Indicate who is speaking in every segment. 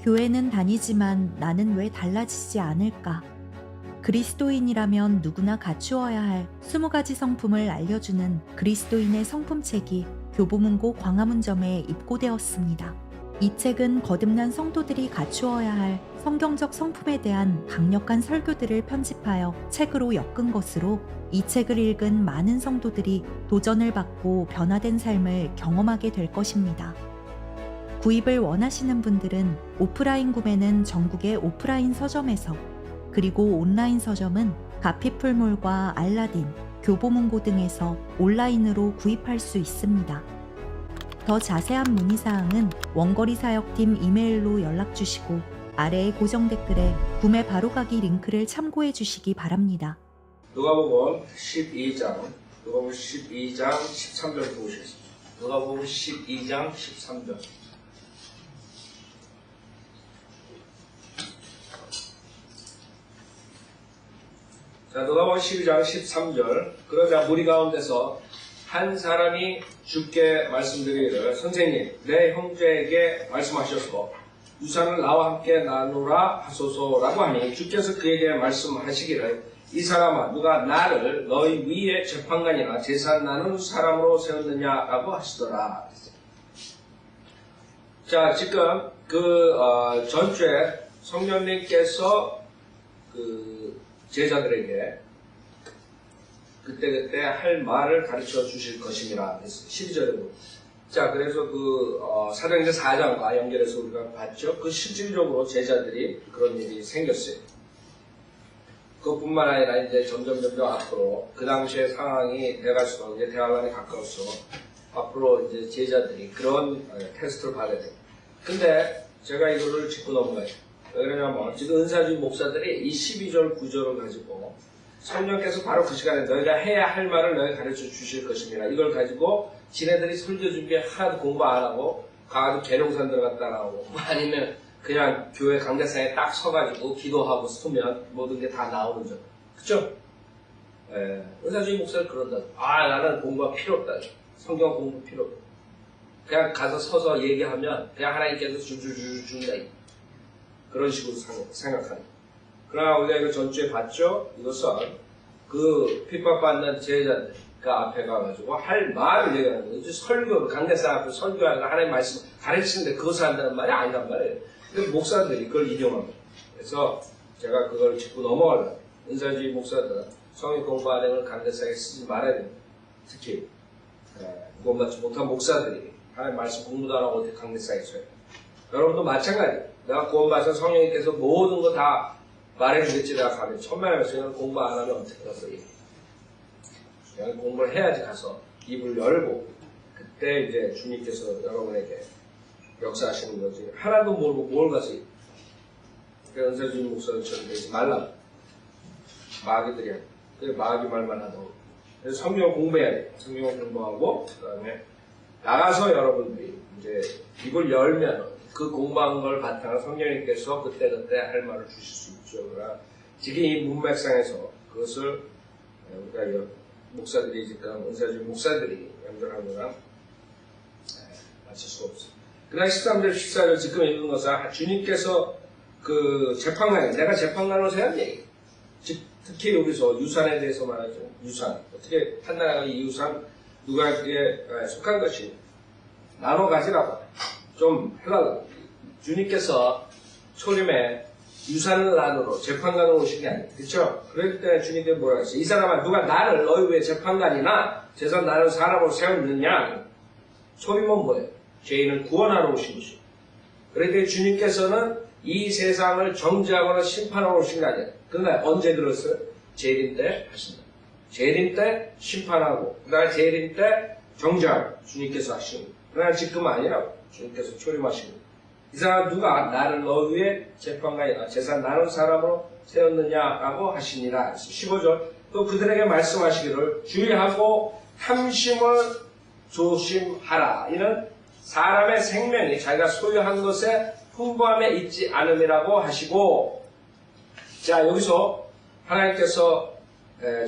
Speaker 1: 교회는 다니지만 나는 왜 달라지지 않을까? 그리스도인이라면 누구나 갖추어야 할 20가지 성품을 알려주는 그리스도인의 성품책이 교보문고 광화문점에 입고되었습니다. 이 책은 거듭난 성도들이 갖추어야 할 성경적 성품에 대한 강력한 설교들을 편집하여 책으로 엮은 것으로 이 책을 읽은 많은 성도들이 도전을 받고 변화된 삶을 경험하게 될 것입니다. 구입을 원하시는 분들은 오프라인 구매는 전국의 오프라인 서점에서, 그리고 온라인 서점은 가피풀몰과 알라딘, 교보문고 등에서 온라인으로 구입할 수 있습니다. 더 자세한 문의사항은 원거리 사역팀 이메일로 연락주시고 아래의 고정 댓글에 구매 바로가기 링크를 참고해 주시기 바랍니다.
Speaker 2: 누가복음 12장 13절 보시겠습니다. 누가복음 12장 13절. 자, 누가복음 12장 13절. 그러자 무리 가운데서 한 사람이 주께 말씀드리기를, 선생님, 내 형제에게 말씀하셨고 유산을 나와 함께 나누라 하소서라고 하니, 주께서 그에게 말씀하시기를, 이 사람아, 누가 나를 너희 위에 재판관이나 제사 나누는 사람으로 세웠느냐라고 하시더라. 자, 지금 전주에 성령님께서 제자들에게 그때 할 말을 가르쳐 주실 것임이라 했어요. 12절에. 자, 그래서 사도행전 4장과 연결해서 우리가 봤죠. 그 실질적으로 제자들이 그런 일이 생겼어요. 그것뿐만 아니라 이제 점점 앞으로 그 당시의 상황이 돼갈수록 이제 대화관에 가까워서 앞으로 이제 제자들이 그런 테스트를 받아야 돼요. 근데 제가 이거를 짚고 넘어가요. 왜 그러냐면 지금 은사주의 목사들이 이 12절 9절을 가지고 성령께서 바로 그 시간에 너희가 해야 할 말을 너희 가르쳐 주실 것입니다. 이걸 가지고 지네들이 설교 준비 하나도 공부 안 하고 가가지고 계룡산 들어갔다 나오고, 아니면 그냥 교회 강대상에 딱 서가지고 기도하고 서면 모든 게 다 나오는 점. 그쵸? 은사주의 목사를 그런다. 나는 공부가 필요 없다. 성경 공부 필요 없다. 그냥 가서 서서 얘기하면 그냥 하나님께서 줄줄줄 준다. 그런 식으로 생각하는. 그러나 우리가 이거 전주에 봤죠? 이것은 그 핍박받는 제자들 그 앞에 가가지고 할 말을 얘기하는 거예요. 설교, 강대상 앞에 설교하는 하나님 말씀 가르치는데 그것을 한다는 말이 아니란 말이에요. 근데 목사들이 그걸 인용합니다. 그래서 제가 그걸 짚고 넘어가려고. 은사주의 목사들은 성경 공부하는 걸 강대상에 쓰지 말아야 됩니다. 특히 구원받지 못한 목사들이 하나님 말씀 공부도 안 하고 어떻게 강대상에 써요. 여러분도 마찬가지예요. 내가 구원받아서 성령님께서 모든 거 다 말해주겠지 내가 가면 천만에서 공부 안 하면 어떻게 가서 그냥 공부를 해야지 가서 입을 열고, 그때 이제 주님께서 여러분에게 역사하시는 거지. 하나도 모르고 뭘 가서 그러니까 은사주의 목사처럼 되지 말라. 마귀들이 하고, 마귀 말만 하다고. 그래서 성경 공부해야 돼. 성경 공부하고 그 다음에 나가서 여러분들이 이제 입을 열면 그 공부한 걸 바탕으로 성령님께서 그때 할 말을 주실 수 있죠. 그러나 지금 이 문맥상에서 그것을 우리가 목사들이 지금 은사주의 목사들이 연결하는 거랑 맞출 수가 없어요. 그러나 13절 14절 지금 읽은 것은 주님께서 그 재판관, 내가 재판관으로 세운 얘기. 특히 여기서 유산에 대해서 말하죠. 유산. 어떻게 판단하는 이 유산, 누가 그에 속한 것이 나눠 가지라고 좀 해달라고. 주님께서 초림에 유산을 나누러 재판관으로 오신 게 아니에요. 그렇죠? 그럴 때 주님께서 뭐라고 했어요? 이 사람아, 누가 나를 너희 위에 재판관이나 제사 나누는 사람으로 세웠느냐? 초림은 뭐예요? 죄인을 구원하러 오신 것이에요. 그럴 때 주님께서는 이 세상을 정죄하거나 심판하러 오신 게 아니에요. 그러나 언제 들었어요? 재림 때 하신다. 재림 때 심판하고, 그 다음에 재림 때 정죄하고 주님께서 하시는 거예요. 그러나 지금은 아니라고. 주님께서 초림하신 거예요. 이 사람 누가 나를 너희 위에 재판관이나 제사 나눈 사람으로 세웠느냐라고 하시니라. 15절 또 그들에게 말씀하시기를, 주의하고 탐심을 조심하라. 이는 사람의 생명이 자기가 소유한 것에 풍부함에 있지 않음이라고 하시고, 자, 여기서 하나님께서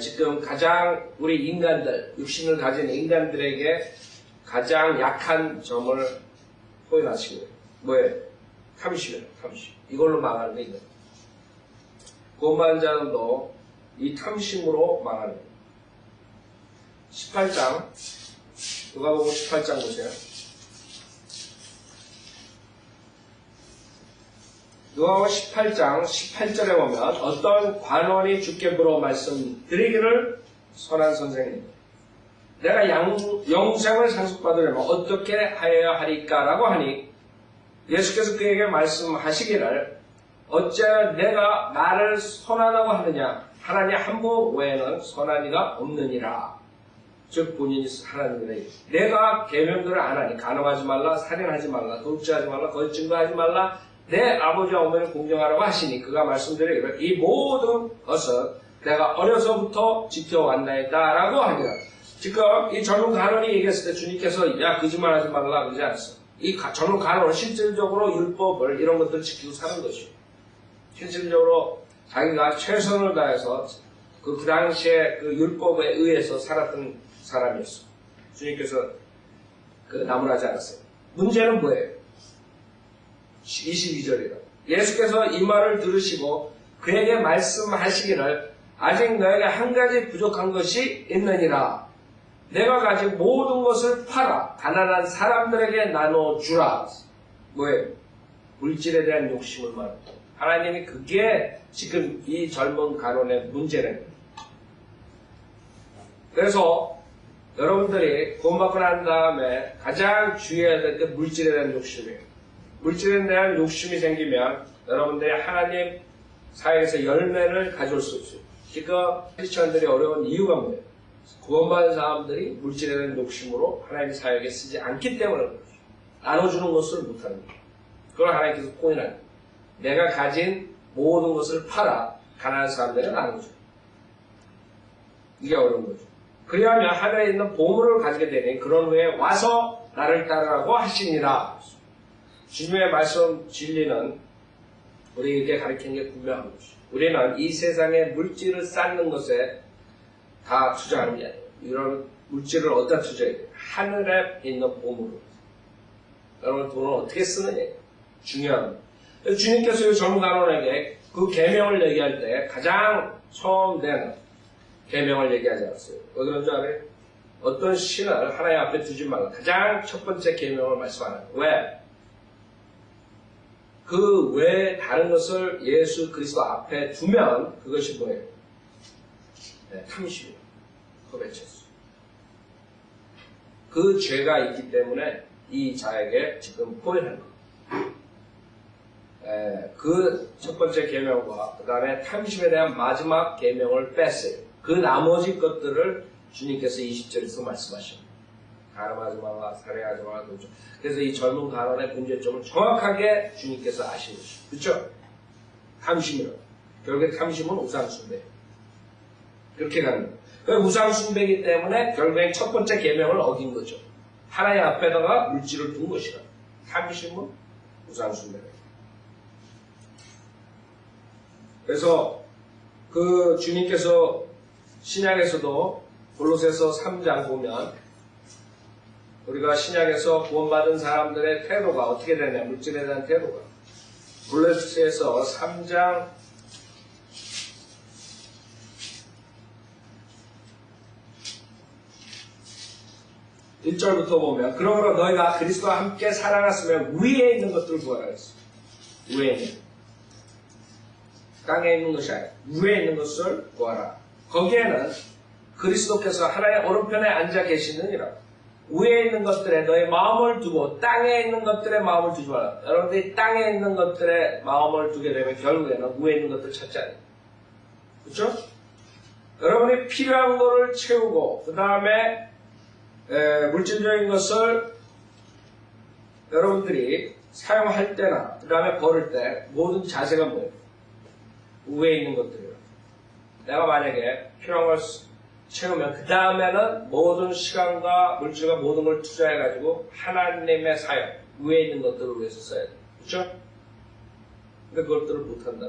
Speaker 2: 지금 가장 우리 인간들, 육신을 가진 인간들에게 가장 약한 점을 표현하시고, 뭐예요? 탐심이에요. 탐심. 이걸로 망하는 게 있는 거예요. 구원받은 자들도 이 탐심으로 망하는 거예요. 18장 누가복음 18장 보세요. 누가복음 18장 18절에 보면 어떤 관원이 주께 물어 말씀드리기를 선한 선생님, 내가 영생을 상속받으려면 어떻게 하여야 하리까라고 하니 예수께서 그에게 말씀하시기를 어째 내가 나를 선하다고 하느냐, 하나님 한 분 외에는 선한 이가 없느니라. 즉 본인이 하나님이라. 내가 계명들을 안 하니 간음하지 말라, 살인하지 말라, 도둑질하지 말라, 거짓 증거하지 말라, 내 아버지와 어머니를 공경하라고 하시니 그가 말씀드리기를 이 모든 것은 내가 어려서부터 지켜왔나이다 라고 하니라. 지금 이 젊은 간원이 얘기했을 때 주님께서 야 거짓말하지 말라 그러지 않았어. 이 젊은 간원은 실질적으로 율법을 이런 것들을 지키고 사는 것이고, 실질적으로 자기가 최선을 다해서 그 당시에 그 율법에 의해서 살았던 사람이었어. 주님께서 그 나무라지 않았어요. 문제는 뭐예요? 22절이다. 예수께서 이 말을 들으시고 그에게 말씀하시기를 아직 너에게 한 가지 부족한 것이 있느니라. 내가 가진 모든 것을 팔아 가난한 사람들에게 나눠주라. 뭐예요? 물질에 대한 욕심을 말하는 거예요. 하나님이 그게 지금 이 젊은 간원의 문제라는 거예요. 그래서 여러분들이 구원받고 난 다음에 가장 주의해야 될 게 물질에 대한 욕심이에요. 물질에 대한 욕심이 생기면 여러분들이 하나님 사회에서 열매를 가져올 수 없어요. 지금 크리스천들이 어려운 이유가 뭐예요? 구원받은 사람들이 물질에 대한 욕심으로 하나님 사역에 쓰지 않기 때문에 그렇죠. 나눠주는 것을 못하는 거예요. 그걸 하나님께서 포인하는 거예요. 내가 가진 모든 것을 팔아 가난한 사람들에게 나눠줘. 이게 어려운 거죠. 그리하면 하늘에 있는 보물을 가지게 되니 그런 후에 와서 나를 따르라고 하시니라. 주님의 말씀 진리는 우리에게 가르치는 게 분명한 것이죠. 우리는 이 세상의 물질을 쌓는 것에 다 투자하는 게 아니에요. 이런 물질을 어디다 투자해야 돼요? 하늘에 있는 보물을. 여러분 돈을 어떻게 쓰느냐 중요한 거예요. 주님께서 이 젊은 간원에게 그 계명을 얘기할 때 가장 처음 된 계명을 얘기하지 않았어요. 왜 그런 줄 알아요? 어떤 신을 하나님 앞에 두지 말라. 가장 첫 번째 계명을 말씀하는 거예요. 왜? 그 외에 다른 것을 예수 그리스도 앞에 두면 그것이 뭐예요? 네, 탐심이에요. 거vetous. 그 죄가 있기 때문에 이 자에게 지금 포인하는 거예요. 그 첫 번째 계명과 그 다음에 탐심에 대한 마지막 계명을 뺐어요. 그 나머지 것들을 주님께서 20절에서 말씀하십니다. 간음하지 말라, 살해하지 말라, 도둑질. 그래서 이 젊은 간원의 문제점을 정확하게 주님께서 아시는 것이죠. 그렇죠? 탐심이라고. 결국에 탐심은 우상숭배. 그렇게 가는 거예요. 그 우상숭배이기 때문에 결국에 첫 번째 계명을 어긴 거죠. 하나님 앞에다가 물질을 둔 것이라. 탐심은 우상숭배다. 그래서 그 주님께서 신약에서도 골로새서 3장 보면 우리가 신약에서 구원받은 사람들의 태도가 어떻게 되냐, 물질에 대한 태도가. 골로새서 3장 1절부터 보면 그러므로 너희가 그리스도와 함께 살아났으면 위에 있는 것들을 구하라 했어. 위에 있는. 땅에 있는 것이 아니라 위에 있는 것을 구하라. 거기에는 그리스도께서 하나님의 오른편에 앉아 계시느니라. 위에 있는 것들에 너의 마음을 두고 땅에 있는 것들에 마음을 두지 마라. 여러분들이 땅에 있는 것들에 마음을 두게 되면 결국에는 위에 있는 것들을 찾지 않아요. 그렇죠? 여러분이 필요한 것을 채우고 그 다음에 물질적인 것을 여러분들이 사용할 때나 그 다음에 버릴 때 모든 자세가 뭐예요? 위에 있는 것들이에요. 내가 만약에 필요한 걸 채우면 그 다음에는 모든 시간과 물질과 모든 걸 투자해가지고 하나님의 사역, 위에 있는 것들을 위해서 써야 돼요. 그렇죠? 근데 그것들을 못한다.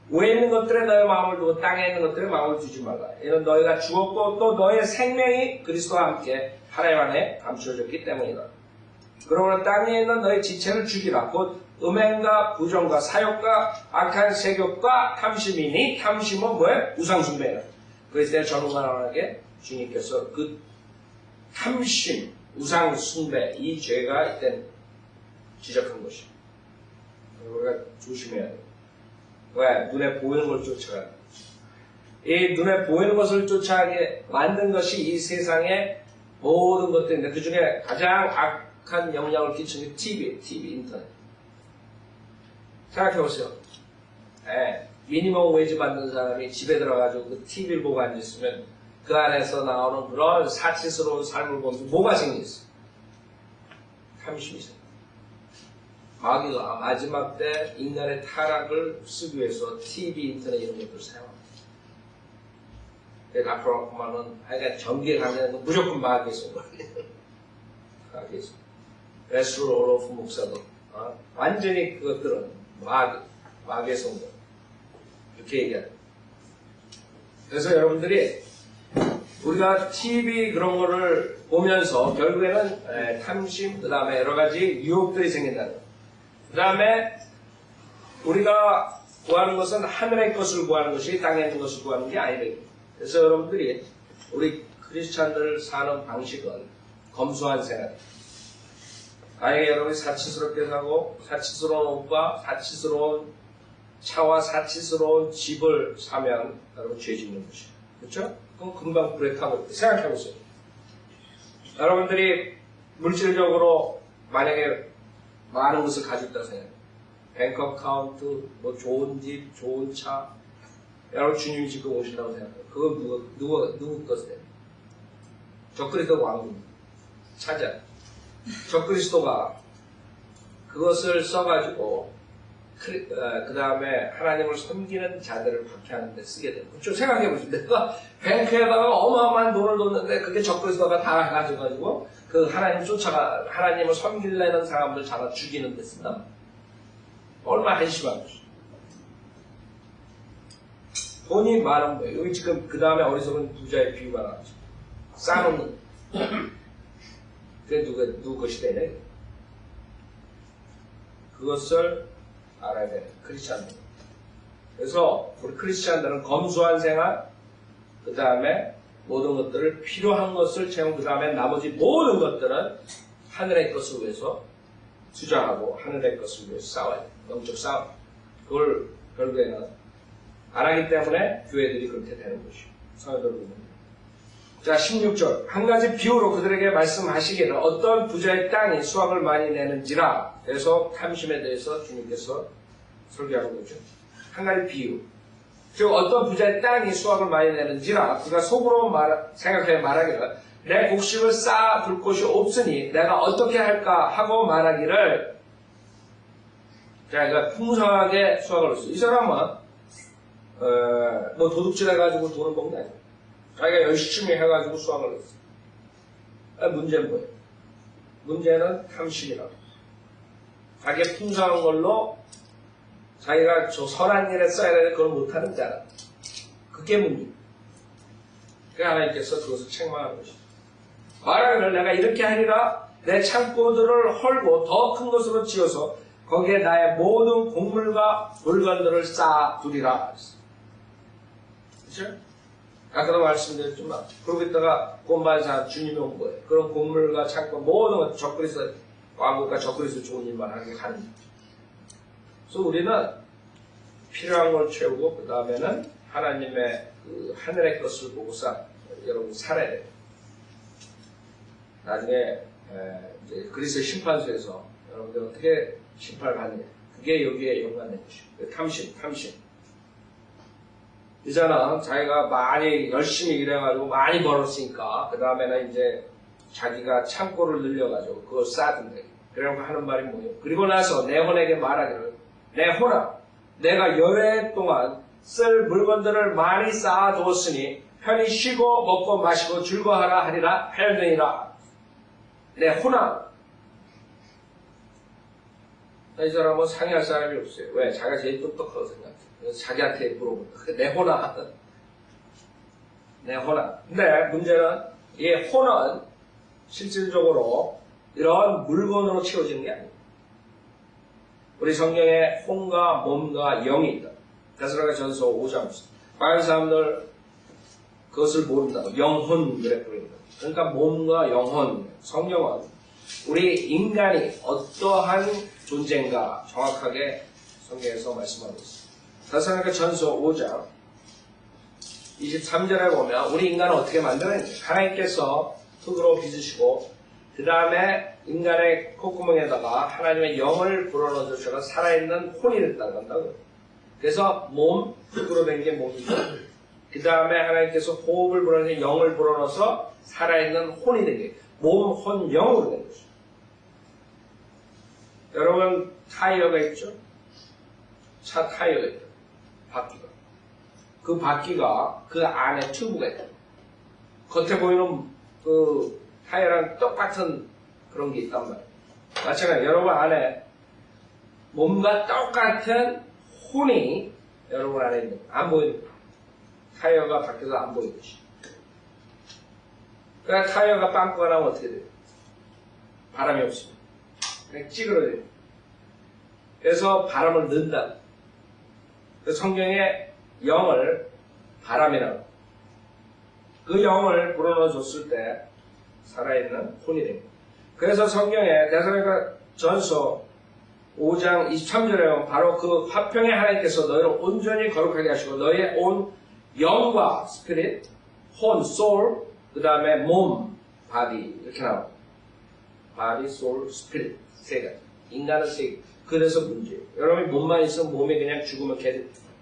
Speaker 2: 위에 있는 것들에 너의 마음을 두고 땅에 있는 것들에 마음을 두지 말라. 이는 너희가 죽었고 또 너의 생명이 그리스도와 함께 하나님 안에 감추어졌기 때문이다. 그러므로 땅에 있는 너희 지체를 죽이라. 곧 음행과 부정과 사욕과 악한 세욕과 탐심이니 탐심은 뭐예요? 우상숭배라. 그래서 내가 전후관하게 주님께서 그 탐심, 우상숭배 이 죄가 이때 지적한 것이에요. 우리가 조심해야 돼요. 왜? 눈에 보이는 걸 쫓아가는 거죠. 이 눈에 보이는 것을 쫓아가게 만든 것이 이 세상의 모든 것들인데 그 중에 가장 악한 영향을 끼치는 게 TV, 인터넷. 생각해보세요. 미니멈 웨이지 받는 사람이 집에 들어가지고 그 TV를 보고 앉아있으면 그 안에서 나오는 그런 사치스러운 삶을 보면서 뭐가 생겼어요? 탐심이 생겨요. 마귀가 마지막 때 인간의 타락을 쓰기 위해서 TV, 인터넷 이런 것들을 사용합니다. 그래서 앞으로 보면은 하여간 전기에 관련된 건 무조건 마귀에 쏜 거예요. 마귀에 쏜 거예요. 베스로 오로프 목사도 완전히 그것들은 마귀에 쏜 거예요. 이렇게 얘기하죠. 그래서 여러분들이 우리가 TV 그런 거를 보면서 결국에는 탐심, 그 다음에 여러 가지 유혹들이 생긴다는 거예요. 그 다음에 우리가 구하는 것은 하늘의 것을 구하는 것이 땅에 있는 것을 구하는 게 아니래요. 그래서 여러분들이 우리 크리스찬들 사는 방식은 검소한 생활. 만약에 여러분이 사치스럽게 사고 사치스러운 옷과 사치스러운 차와 사치스러운 집을 사면 여러분 죄 짓는 것이에요. 그렇죠? 그럼 금방 불에 타고 생각해보세요. 여러분들이 물질적으로 만약에 많은 것을 가지고 있다고 생각해요. 뱅크 어카운트, 뭐 좋은 집, 좋은 차. 여러분 주님이 지금 오신다고 생각해요. 그건 누구 것이에요? 적그리스도 왕국입니다. 찾아. 적그리스도가 그것을 써가지고 그 다음에 하나님을 섬기는 자들을 박해하는 데 쓰게 돼요. 좀 생각해보세요. 내가 뱅크에다가 어마어마한 돈을 뒀는데 그게 적그리스도가 다 가져가지고 그 하나님 쫓아가 하나님을 섬기려는 사람들 잡아 죽이는 데 쓴다? 얼마나 한심한 것이죠. 돈이 많은 거예요. 여기 지금 그 다음에 어리석은 부자의 비유가 나왔죠. 쌓아놓는. 그게 누구 것이 되네? 그것을 알아야 되는 크리스찬들. 그래서 우리 크리스찬들은 검소한 생활, 그 다음에 모든 것들을 필요한 것을 채우고 그 다음에 나머지 모든 것들은 하늘의 것을 위해서 투자하고 하늘의 것을 위해서 싸워야 돼요. 영적 싸움. 그걸 결국에는 안 하기 때문에 교회들이 그렇게 되는 것이죠. 성도들은. 자, 16절. 한 가지 비유로 그들에게 말씀하시기를 어떤 부자의 땅이 수확을 많이 내는지라. 그래서 탐심에 대해서 주님께서 설교하는 거죠. 한 가지 비유. 즉 어떤 부자의 땅이 수확을 많이 내는지라. 그가 속으로 생각해 말하기를 내 곡식을 쌓아둘 곳이 없으니 내가 어떻게 할까 하고 말하기를. 자, 그러니까 풍성하게 수확을 했어요. 이 사람은 뭐 도둑질 해가지고 돈을 먹는 게 아니에요. 자기가 열심히 해가지고 수확을 했어요. 문제는 뭐예요? 문제는 탐심이라고. 자기가 풍성한 걸로 자기가 저 선한 일에 써야 되는데 그걸 못하는 자라. 그게 문제예요. 그래서 하나님께서 그것을 책망하는 것이죠. 말하기를 내가 이렇게 하리라 내 창고들을 헐고 더 큰 것으로 지어서 거기에 나의 모든 곡물과 물건들을 쌓아두리라. 그렇죠? 아까도 말씀드렸지만 그러고 있다가 곤반 사람 주님이 온 거예요. 그런 곡물과 창고 모든 것 적그리스도 왕국과 적그리스도 좋은 일만 하게 가는 거죠. 그래서 우리는 필요한 걸 채우고 그 다음에는 하나님의 그 하늘의 것을 보고 여러분 살아야 돼요. 나중에 이제 그리스도 심판소에서 여러분들 어떻게 심판을 받느냐. 그게 여기에 연관된 것이에요. 탐심. 이제는 자기가 많이 열심히 일해가지고 많이 벌었으니까 그 다음에는 이제 자기가 창고를 늘려가지고 그걸 쌓아둔대. 그러고 하는 말이 뭐예요? 그리고 나서 내 혼에게 말하기를 내 혼아 내가 여러 동안 쓸 물건들을 많이 쌓아두었으니 편히 쉬고 먹고 마시고 즐거워하라 하리라 하였느니라. 내 혼아. 이 사람은 상의할 사람이 없어요. 왜? 자기가 제일 똑똑하다고 생각해. 그래서 자기한테 물어본다. 내 혼아. 내 혼아. 근데 문제는 이 혼은 실질적으로 이런 물건으로 채워지는 게 아닙니다. 우리 성경에 혼과 몸과 영이 있다. 데살로니가전서 5장. 많은 사람들 그것을 모른다고 영혼 그래 부릅니다. 그러니까 몸과 영혼, 성령은 우리 인간이 어떠한 존재인가 정확하게 성경에서 말씀하고 있습니다. 데살로니가전서 5장 23절에 보면 우리 인간은 어떻게 만들었는지 하나님께서 흙으로 빚으시고 그 다음에 인간의 콧구멍에다가 하나님의 영을 불어넣어 주셔서 살아있는 혼이 됐다고 한다고요. 그래서 몸, 흙으로 된 게 몸이고 그 다음에 하나님께서 호흡을 불어넣어서 영을 불어넣어서 살아있는 혼이 된 게 몸, 혼, 영으로 된 것이죠. 여러분 타이어가 있죠? 차 타이어가 있죠. 바퀴가. 그 바퀴가 그 안에 튜브가 있다. 겉에 보이는 그 타이어랑 똑같은 그런 게 있단 말이에요. 마찬가지로 여러분 안에 몸과 똑같은 혼이 여러분 안에 있는 거예요. 안 보이는 거예요. 타이어가 밖에서 안 보이는 것이. 그러니까 타이어가 빵꾸가 나면 어떻게 돼요? 바람이 없습니다. 그냥 찌그러져요. 그래서 바람을 넣는다. 그래서 성경에 영을 바람이라고. 그 영을 불어넣어 줬을 때 살아있는 혼이 됩니다. 그래서 성경에 데살로니가전서 5장 23절에 보면 바로 그 화평의 하나님께서 너희를 온전히 거룩하게 하시고 너희의 온 영과 스피릿, 혼, 소울, 그 다음에 몸, 바디 이렇게 나옵니다. 바디, 소울, 스피릿 세 가지. 인간은 세 가지. 그래서 문제예요. 여러분이 몸만 있으면 몸이 그냥 죽으면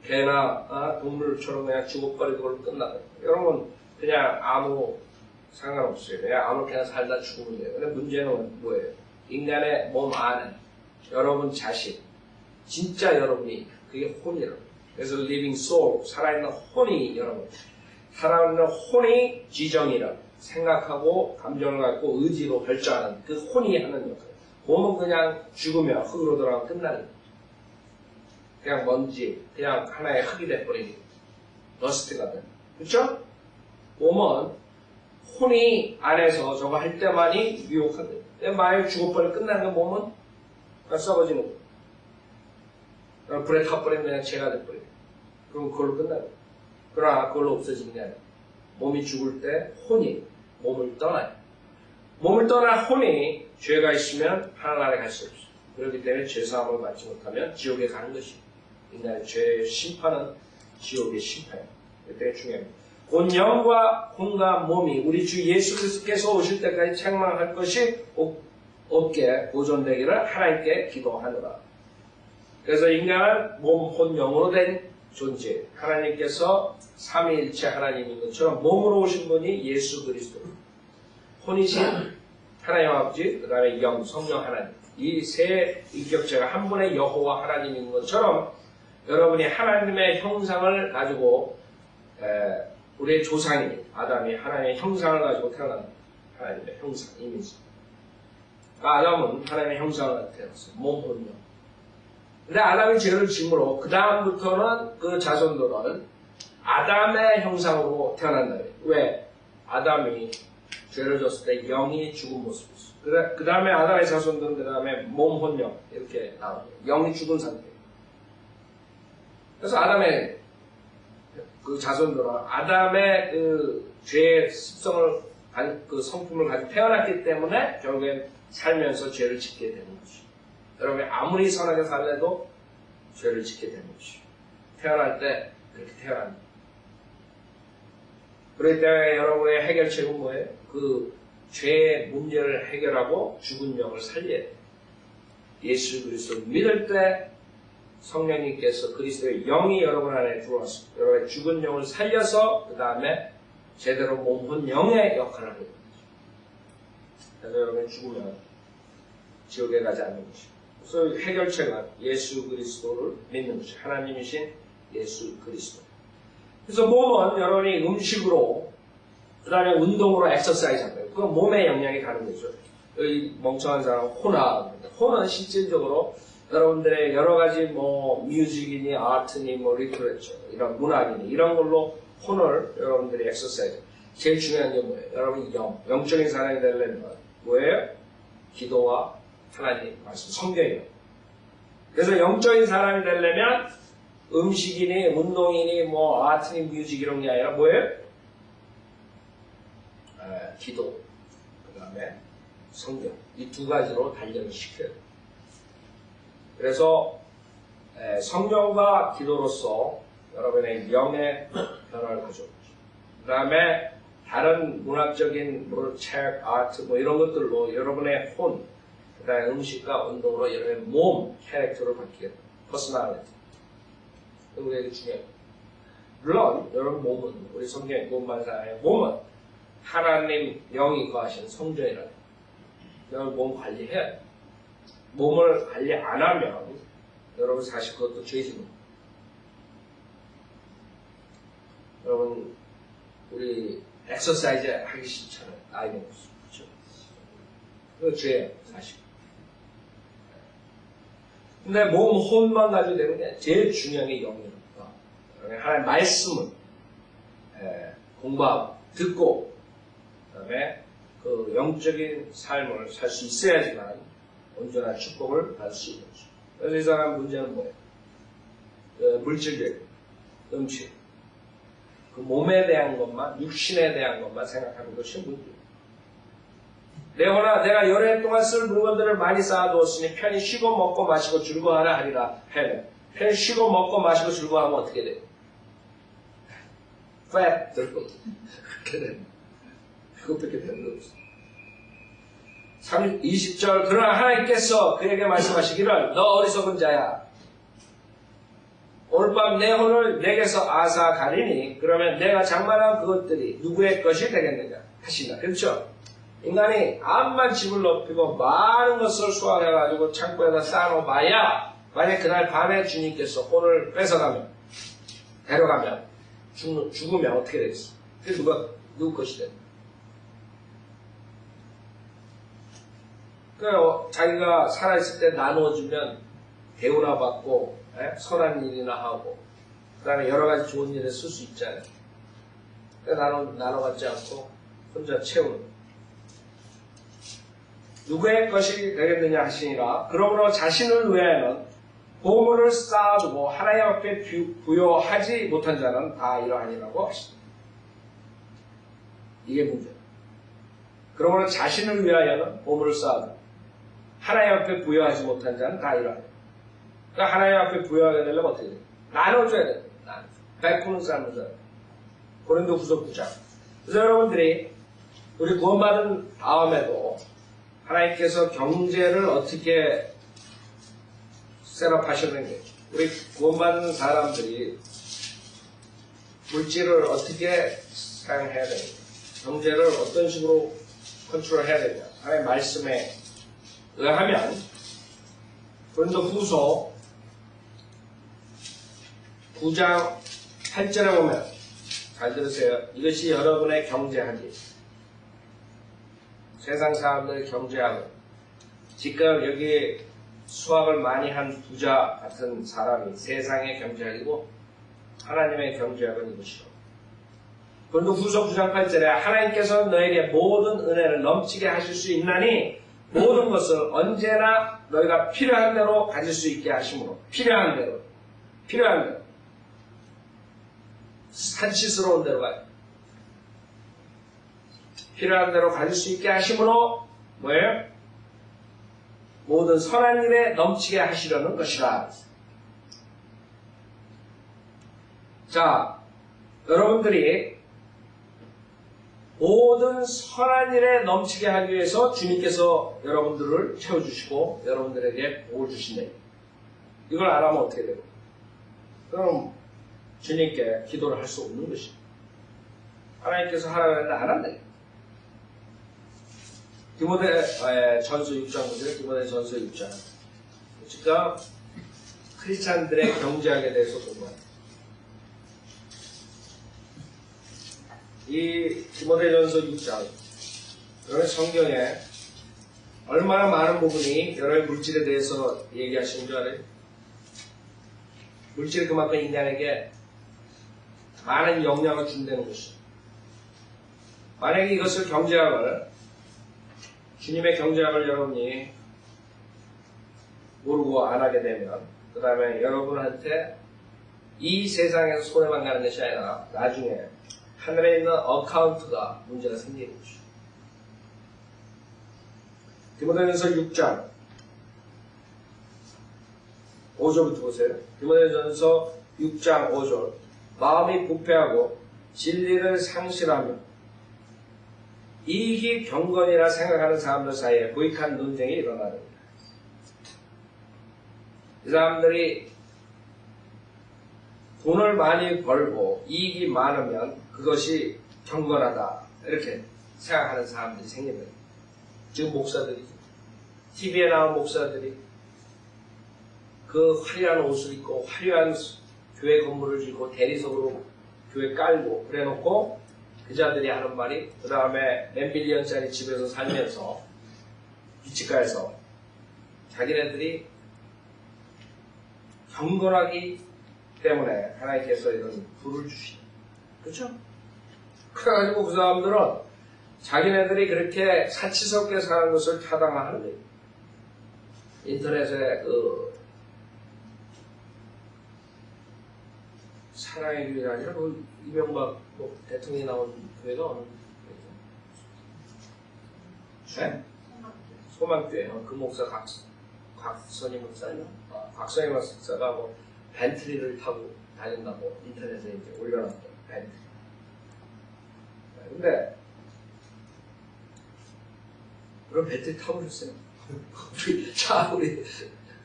Speaker 2: 개나 동물처럼 그냥 죽어버리고 그걸로 끝나거든요. 여러분 그냥 아무 상관없어요. 그냥 아무렇게나 살다 죽으면 돼요. 근데 문제는 뭐예요? 인간의 몸 안에 여러분 자신, 진짜 여러분이 그게 혼이라고. 그래서 living soul, 살아있는 혼이 여러분. 살아있는 혼이 지정이라고. 생각하고 감정을 갖고 의지로 결정하는 그 혼이 하는 역할. 몸은 그냥 죽으면 흙으로 돌아가면 끝나는 거예요. 그냥 먼지, 그냥 하나의 흙이 돼버리는 러스트가 돼. 그렇죠? 몸은 혼이 안에서 저거 할 때만이 유혹한 거예요. 만약에 죽어버리면 끝나는 건 몸은 그냥 썩어지는 거예요. 불에 타버리면 그냥 재가 돼버려요. 그럼 그걸로 끝나는 거예요. 그러나 그걸로 없어지는 게 아니에요. 몸이 죽을 때 혼이 몸을 떠나요. 몸을 떠난 혼이 죄가 있으면 하나님에 갈 수 없어요. 그렇기 때문에 죄사함을 받지 못하면 지옥에 가는 것이에요. 인간의 죄의 심판은 지옥의 심판이에요. 그때 중요합니다. 온 영과 혼과 몸이 우리 주 예수 그리스도께서 오실 때까지 책망할 것이 없게 보존되기를 하나님께 기도하노라. 그래서 인간은 몸, 혼, 영으로 된 존재. 하나님께서 삼위일체 하나님인 것처럼 몸으로 오신 분이 예수 그리스도. 혼이신 하나님 아버지, 그 다음에 영, 성령 하나님. 이 세 인격체가 한 분의 여호와 하나님인 것처럼 여러분이 하나님의 형상을 가지고 우리의 조상이 아담이 하나님의 형상을 가지고 태어납니다. 하나님의 형상, 이미지. 아담은 하나님의 형상을 가지고 태어났어요. 몸, 혼, 영. 근데 아담이 죄를 짐으로 그 다음부터는 그 자손들은 아담의 형상으로 태어난다. 왜? 아담이 죄를 졌을 때 영이 죽은 모습이었어요. 그 다음에 아담의 자손들은 그 다음에 몸, 혼, 영 이렇게 나와요. 영이 죽은 상태예요. 그래서 아담의 그 자손들은 아담의 그 죄의 습성을 그 성품을 가지고 태어났기 때문에 결국엔 살면서 죄를 짓게 되는 것이죠. 여러분이 아무리 선하게 살래도 죄를 짓게 되는 것이죠. 태어날 때 그렇게 태어납니다. 그렇기 때문에 여러분의 해결책은 뭐예요? 그 죄의 문제를 해결하고 죽은 영을 살려야 돼요. 예수 그리스도를 믿을 때 성령님께서 그리스도의 영이 여러분 안에 들어왔습니다. 여러분의 죽은 영을 살려서 그 다음에 제대로 몸, 혼, 영의 역할을 하게 됩니다. 그래서 여러분이 죽으면 지옥에 가지 않는 것입니다. 그래서 해결책은 예수 그리스도를 믿는 것이죠. 하나님이신 예수 그리스도. 그래서 몸은 여러분이 음식으로 그 다음에 운동으로 엑서사이즈 한다. 그건 몸에 영향이 가는 거죠. 이 멍청한 사람은 혼합니다. 혼은 실질적으로 여러분들의 여러 가지 뮤직이니 아트니 리터레처 이런 문학이니 이런 걸로 혼을 여러분들이 엑서사이즈. 제일 중요한 게 뭐예요? 여러분이 영적인 사람이 되려면 뭐예요? 기도와 하나님 말씀, 성경이에요. 그래서 영적인 사람이 되려면 음식이니 운동이니 뭐 아트니 뮤직 이런 게 아니라 뭐예요? 기도, 그 다음에 성경, 이 두 가지로 단련을 시켜요. 그래서 성령과 기도로서 여러분의 영의 변화를 가져오죠. 그 다음에 다른 문학적인 책, 아트 뭐 이런 것들로 여러분의 혼, 그 다음에 음식과 운동으로 여러분의 몸, 캐릭터를 바뀌게 돼요. 퍼스널리티. 우리에게 중요해요. 물론 여러분 몸은, 우리 성경의 몸만사의 몸은 하나님 영이 거하시는 성전이라는 거예요. 여러분 몸 관리해야 돼요. 몸을 관리 안 하면 여러분 사실 그것도 죄지입니다. 여러분 우리 엑서사이즈 하기 싫잖아요. 나이 먹었어. 그렇죠? 그거 죄예요, 사실. 근데 몸, 혼만 가지고 되는 게 제일 중요한 게 영이니까. 하나님 말씀을 공부하고, 듣고, 그 다음에 그 영적인 삶을 살 수 있어야지만 온전한 축복을 받을 수 있는 거죠. 그래서 이 사람 문제는 뭐예요? 물질적, 음식. 그 몸에 대한 것만, 육신에 대한 것만 생각하는 것이 문제예요. 내가 여러 해 동안 쓸 물건들을 많이 쌓아두었으니 편히 쉬고 먹고 마시고 즐거워하라 하리라 하면, 편히 쉬고 먹고 마시고 즐거워하면 어떻게 돼요? fat 들고 그렇게 됩니다. 그것밖에 되는 거 없어요. 20절 그러나 하나님께서 그에게 말씀하시기를 너 어리석은 자야 오늘 밤 내 혼을 내게서 앗아 가리니 그러면 내가 장만한 그것들이 누구의 것이 되겠느냐 하시나. 그렇죠? 인간이 암만 집을 높이고 많은 것을 수확해가지고 창고에다 쌓아놓아야 만약 그날 밤에 주님께서 혼을 뺏어가면 데려가면 죽으면 어떻게 되겠어? 그게 누구 것이 되는 거예요. 자기가 살아있을 때 나누어주면 대우나 받고 선한 일이나 하고 그 다음에 여러 가지 좋은 일에 쓸 수 있잖아요. 나눠받지 않고 혼자 채우는 누구의 것이 되겠느냐 하시니라. 그러므로 자신을 위하여는 보물을 쌓아두고 하나님 앞에 부여하지 못한 자는 다 이러하니라고 하시니다. 이게 문제예요. 그러므로 자신을 위하여는 보물을 쌓아두고 하나님 앞에 부여하지 못한 자는 다 이러하니. 그러니까 하나님 앞에 부여하게 되려면 어떻게 돼요? 나눠줘야 돼요. 베푸는 삶을 살아요. 고린도후서 9장. 그래서 여러분들이 우리 구원받은 다음에도 하나님께서 경제를 어떻게 셋업하셨는지, 우리 구원받는 사람들이 물질을 어떻게 사용해야 되는지, 경제를 어떤 식으로 컨트롤해야 되냐. 하나님의 말씀에 의하면 고린도후서 9장 8절에 보면 잘 들으세요. 이것이 여러분의 경제하기. 세상 사람들의 경제하고 지금 여기 수학을 많이 한 부자 같은 사람이 세상의 경제학이고 하나님의 경제학은 이것이로. 고린도후서 9장 8절에 하나님께서 너에게 모든 은혜를 넘치게 하실 수 있나니 모든 것을 언제나 너희가 필요한 대로 가질 수 있게 하심으로. 필요한 대로. 산치스러운 대로 가요. 필요한 대로 가질 수 있게 하심으로 뭐예요? 모든 선한 일에 넘치게 하시려는 것이라. 자, 여러분들이 모든 선한 일에 넘치게 하기 위해서 주님께서 여러분들을 채워주시고 여러분들에게 복을 주신다. 이걸 알아면 어떻게 돼요? 그럼 주님께 기도를 할 수 없는 것입니다. 하나님께서 하라고 했는데 안 한다. 디모데 전서 6장 보세요. 디모데 전서 6장. 지금 크리스찬들의 경제학에 대해서 공부합니다. 이 디모데전서 6장, 여러분 성경에 얼마나 많은 부분이 여러분의 물질에 대해서 얘기하시는 줄 알아요? 물질이 그만큼 인간에게 많은 영향을 준다는 것이죠. 만약에 이것을 경제학을 주님의 경작을 여러분이 모르고 안 하게 되면 그 다음에 여러분한테 이 세상에서 손해만 가는 것이 아니라 나중에 하늘에 있는 어카운트가 문제가 생기는 것이죠. 디모데전서 6장 5절부터 보세요. 디모데전서 6장 5절 마음이 부패하고 진리를 상실하며 이익이 경건이라 생각하는 사람들 사이에 무익한 논쟁이 일어나는다. 이 사람들이 돈을 많이 벌고 이익이 많으면 그것이 경건하다 이렇게 생각하는 사람들이 생깁니다. 지금 목사들이 TV에 나온 목사들이 그 화려한 옷을 입고 화려한 교회 건물을 짓고 대리석으로 교회 깔고 그래놓고 그 자들이 하는 말이 그 다음에 몇 밀리언짜리 집에서 살면서 유치가에서 자기네들이 경건하기 때문에 하나님께서 이런 부를 주시다. 그렇죠? 그래가지고 그 사람들은 자기네들이 그렇게 사치스럽게 사는 것을 타당화하는 거예요. 인터넷에 그 사랑의 교회가 아니라 그 이명박 뭐 대통령이 나온 교회가 어느 교회죠? 네? 소망교회. 그 목사 곽선희 목사님, 곽선희 목사가 뭐 벤틀리를 타고 다닌다고 인터넷에 이제 올려놨던 벤틀리. 근데 그럼 벤틀리 타보셨어요? 우리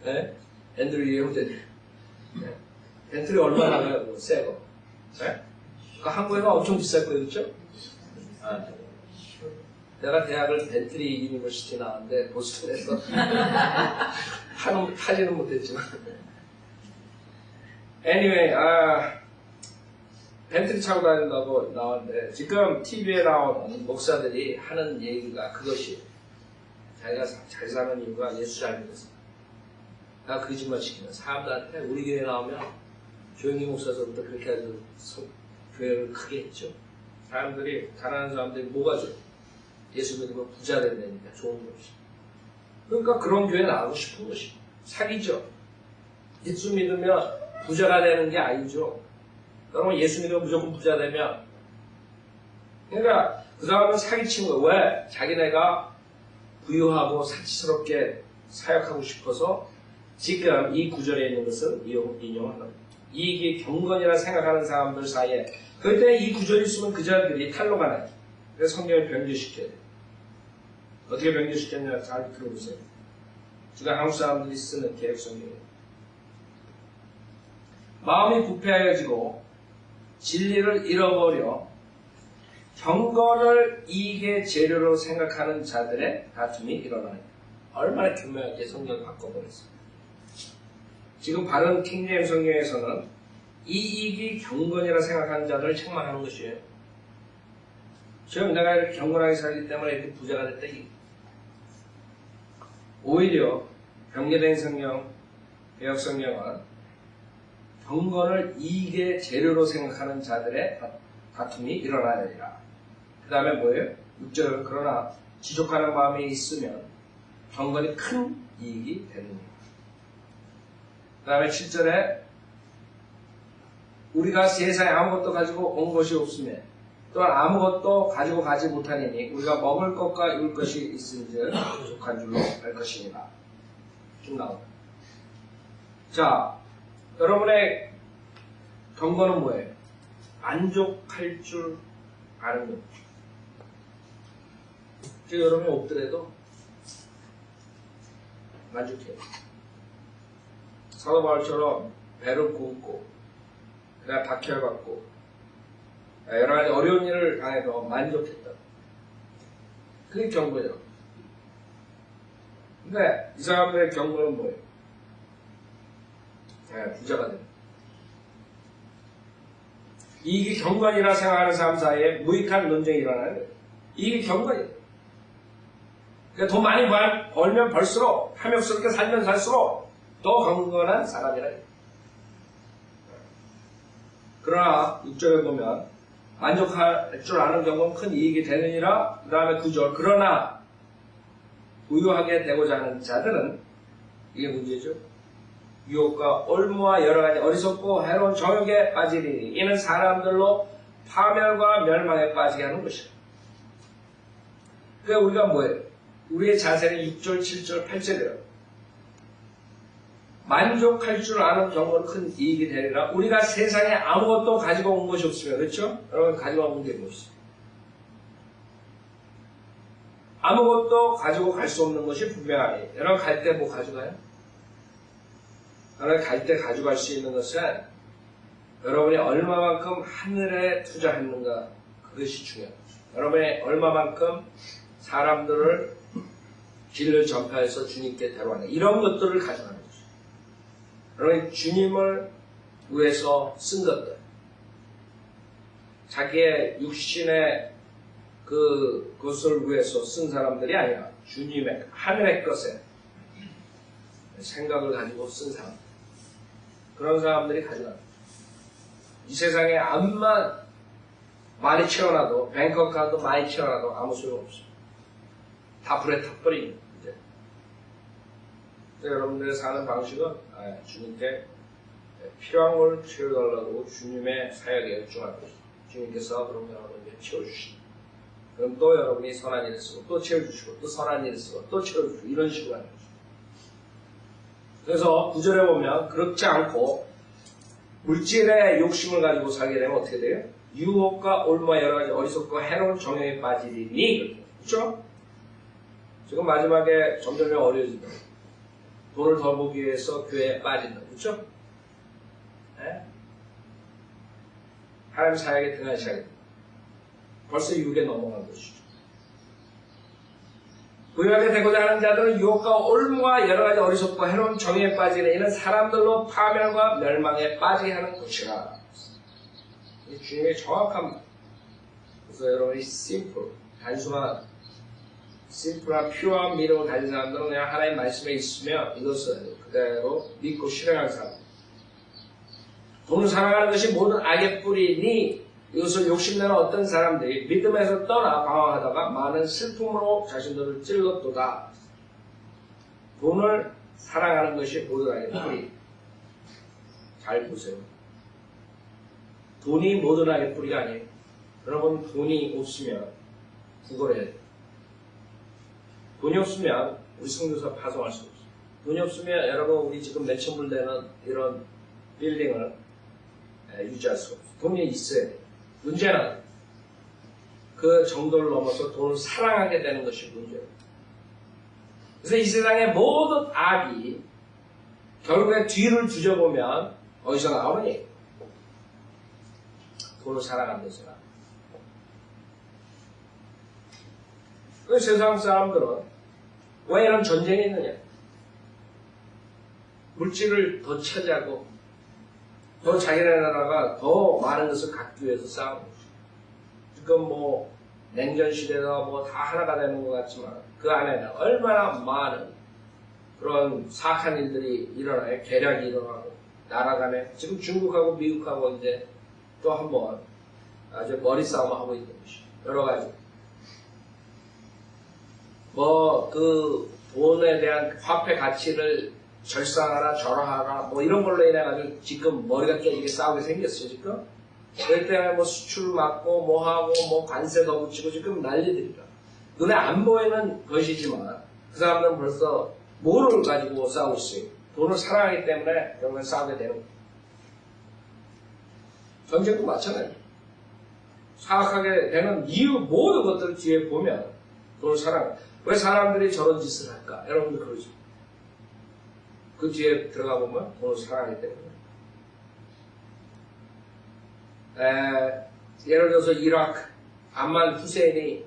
Speaker 2: 네? 앤드류 형제님. 네? 벤틀리 얼마 나가요? 뭐, 새 거. 네? 그러니까 한국에가 엄청 비쌀 거예요, 그렇죠? 아, 내가 대학을 벤틀리 유니버시티 나왔는데 보스턴에서 타지는 못했지만 anyway, 벤틀리 차고 다닌다고 나왔는데 지금 TV에 나온 목사들이 하는 얘기가 그것이 자기가 잘 사는 이유가 예수 잘 믿어서 나 거짓말 시키는 사람들한테 우리 교회 나오면 조영희 목사서부터 그렇게 아주 교회를 크게 했죠. 사람들이 가난한 사람들이 뭐가 좋아? 예수 믿으면 부자 된다니까 좋은 것이. 그러니까 그런 교회 나가고 싶은 것이 사기죠. 예수 믿으면 부자가 되는 게 아니죠. 여러분 예수 믿으면 무조건 부자 되면 그러니까 그 사람은 사기친 거예요. 왜? 자기네가 부유하고 사치스럽게 사역하고 싶어서 지금 이 구절에 있는 것을 인용하는 거예요. 이익이 경건이라 생각하는 사람들 사이에 그때 이 구절이 있으면 그 자들이 탈로가 나요. 그래서 성경을 변조시켜야 돼요. 어떻게 변조시켰냐 잘 들어보세요. 지금 한국 사람들이 쓰는 개혁 성경이에요. 마음이 부패하여지고 진리를 잃어버려 경건을 이익의 재료로 생각하는 자들의 다툼이 일어나요. 얼마나 교묘하게 성경을 바꿔버렸어요. 지금 바른 킹제임 성경에서는 이익이 경건이라 생각하는 자들을 책망하는 것이에요. 지금 내가 이렇게 경건하게 살기 때문에 이렇게 부자가 됐다. 오히려 변개된 성경, 개혁 성경은 경건을 이익의 재료로 생각하는 자들의 다툼이 일어나야 되리라. 그 다음에 뭐예요? 6절은 그러나 지족하는 마음이 있으면 경건이 큰 이익이 되느니라. 그 다음에 7절에 우리가 세상에 아무것도 가지고 온 것이 없으며 또한 아무것도 가지고 가지 못하니 우리가 먹을 것과 입을 것이 있은즉 부족한 줄로 알 것이니라. 쭉 나옵니다. 자, 여러분의 경건은 뭐예요? 만족할 줄 아는 것. 여러분이 없더라도 만족해요. 사도 바울처럼 배를 굽고 그냥 박해받고 여러 가지 어려운 일을 당해도 만족했다. 그게 경건이에요. 근데 이 사람들의 경건은 뭐예요? 부자가 됩니다. 이익이 경건이라 생각하는 사람 사이에 무익한 논쟁이 일어나는 거예요. 이익이 경건이에요. 그러니까 돈 많이 벌면 벌수록 탐욕스럽게 살면 살수록 더 경건한 사람이라 해요. 그러나 6절에 보면 만족할 줄 아는 경우는 큰 이익이 되느니라. 그 다음에 9절 그러나 부유하게 되고자 하는 자들은 이게 문제죠. 유혹과 올무와 여러 가지 어리석고 해로운 정욕에 빠지리니 이는 사람들로 파멸과 멸망에 빠지게 하는 것이다. 그러니까 우리가 뭐예요? 우리의 자세는 6절, 7절, 8절이에요. 만족할 줄 아는 경우는 큰 이익이 되리라. 우리가 세상에 아무것도 가지고 온 것이 없으면, 그렇죠? 여러분 가지고 온 게 무엇이죠? 아무것도 가지고 갈 수 없는 것이 분명하니. 여러분 갈 때 뭐 가져가요? 여러분 갈 때 가져갈 수 있는 것은 여러분이 얼마만큼 하늘에 투자했는가, 그것이 중요한 거죠. 여러분이 얼마만큼 사람들을 길을 전파해서 주님께 데려가는, 이런 것들을 가져가는 거죠. 여러분이 주님을 위해서 쓴 것들, 자기의 육신의 그것을 위해서 쓴 사람들이 아니라 주님의 하늘의 것에 생각을 가지고 쓴 사람, 그런 사람들이 가져가는 거죠. 이 세상에 암만 많이 채워놔도, 뱅크 카드 많이 채워놔도 아무 소용없어요. 다 불에 타버리는 문제. 여러분들의 사는 방식은 주님께 필요한 걸 채워달라고 주님의 사역에 열중할 것이죠. 주님께서 그러면 여러분에게 채워주시고, 그럼 또 여러분이 선한 일을 쓰고 또 채워주시고 또 선한 일을 쓰고 또 채워주시고, 이런 식으로 하는 거죠. 그래서 9절에 보면 그렇지 않고 물질의 욕심을 가지고 살게 되면 어떻게 돼요? 유혹과 올무와 여러 가지 어리석고 해로운 정욕에 빠지리니. 그렇죠? 지금 마지막에 점점 어려워진다. 돈을 더 보기 위해서 교회에 빠진다. 그렇죠? 네? 하나님 사역에 등한시하게 됩니다. 벌써 6에 넘어간 것이죠. 부유하게 되고자 하는 자들은 유혹과 올무와 여러 가지 어리석고 해로운 정욕에 빠지는 이는 사람들로 파멸과 멸망에 빠지게 하는 것이라. 주님의 정확한 말. 그래서 여러분이 단순한 퓨어한 믿음을 가진 사람들은 그냥 하나님 말씀에 있으면 이것을 그대로 믿고 실행하는 사람. 돈을 사랑하는 것이 모든 악의 뿌리니 이것을 욕심내는 어떤 사람들이 믿음에서 떠나 방황하다가 많은 슬픔으로 자신들을 찔렀도다. 돈을 사랑하는 것이 모든 악의 뿌리. 잘 보세요. 돈이 모든 악의 뿌리가 아니에요. 여러분 돈이 없으면 구걸해야 돼요. 돈이 없으면 우리 성교사 파송할 수 없어요. 돈이 없으면 여러분 우리 지금 몇천 불 되는 이런 빌딩을 유지할 수가 없어요. 돈이 있어야 돼요. 문제는 그 정도를 넘어서 돈을 사랑하게 되는 것이 문제예요. 그래서 이 세상의 모든 악이 결국에 뒤를 뒤져보면 어디서 나오니? 돈을 사랑하는 데서 나와요. 그 세상 사람들은 왜 이런 전쟁이 있느냐? 물질을 더 차지하고 더 자기네 나라가 더 많은 것을 갖기 위해서 싸우는 거죠. 지금 뭐 냉전 시대가 뭐 다 하나가 되는 것 같지만 그 안에는 얼마나 많은 그런 사악한 일들이 일어나요. 계략이 일어나고 나라 간에 지금 중국하고 미국하고 이제 또 한번 아주 머리 싸움을 하고 있는 것이 여러 가지. 뭐 그 돈에 대한 화폐 가치를 절상하라 절하하라 뭐 이런 걸로 인해 가지고 지금 머리가 깨지게 싸우게 생겼어요. 지금 그럴 때문에 뭐 수출 막고 뭐 하고 뭐 관세 더 붙이고 지금 난리들이라. 눈에 안 보이는 것이지만 그 사람들은 벌써 뭐를 가지고 싸우고 있어요. 돈을 사랑하기 때문에 결국엔 싸우게 되는 거예요. 전쟁도 마찬가지예요. 사악하게 되는 이유 모든 것들을 뒤에 보면 돈을 사랑해요. 왜 사람들이 저런 짓을 할까? 여러분들 그러죠. 그 뒤에 들어가 보면 돈을 사랑하기 때문에. 예를 들어서 이라크, 암만 후세인이